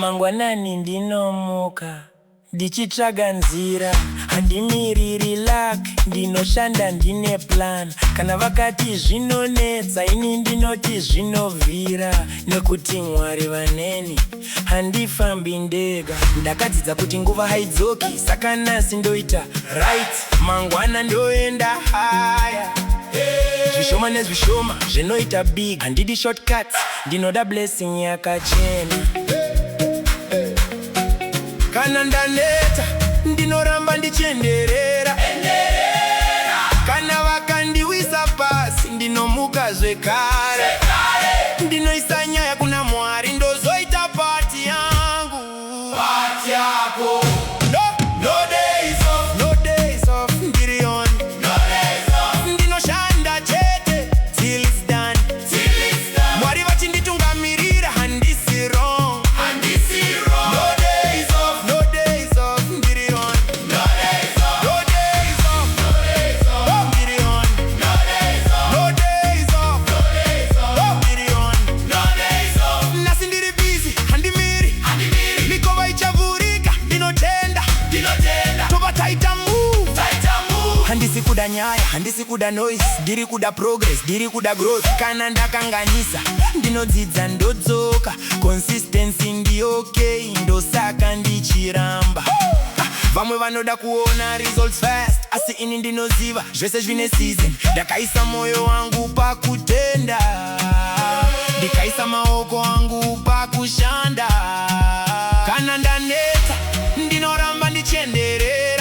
mangwanani ndinomuka ndichitsvaga nzira, handimiriri luck, ndinoshanda ndine plan. Kana vakati zvinonetsa, ini ndinoti zvinovhira, nekuti Mwari vaneni handifambi ndega. Ndakadzidza kuti nguva haidzoki, saka nhasi ndoita right, mangwana ndoenda higher. Zvishoma nezvishoma zvinoita big, handidi shortcuts, ndinoda blessing yakachena. Kana ndaneta ndinoramba ndichenderera, kana vakandiwisa pasi ndinomuka zvekare. Ndinoisa nyaya kuna Mwari ndozoita pati yangu. Pati yako. No days off, no days off, ndiri on. No days off. Ndinoshanda chete till it's done. Till it's done. Mwari vachinditungamirira handisi wrong. Handisi wrong. No days off, no days off, ndiri on. No days off. No days off. No days off. Oh, ndiri on. No days off. No days off. No days off. Oh, ndiri on. No days off. Nasi ndiri busy, handimiri. Handimiri. Mikova ichavurika, ndinotenda. Ndinotenda. Tova taita move. Taita move. Handisi kuda nyaya, handisi kuda noise, ndiri kuda progress, ndiri kuda growth. Kana ndakanganisa, ndinodzidza ndodzoka. Consistency ndi okay, ndosaka ndichiramba. Vamwe vanoda kuona results fast, asi ini ndinoziva zvese zvine season. Ndakaisa moyo wangu pakutenda, ndikaisa maoko angu pakushanda. Kana ndaneta ndinoramba ndichenderera.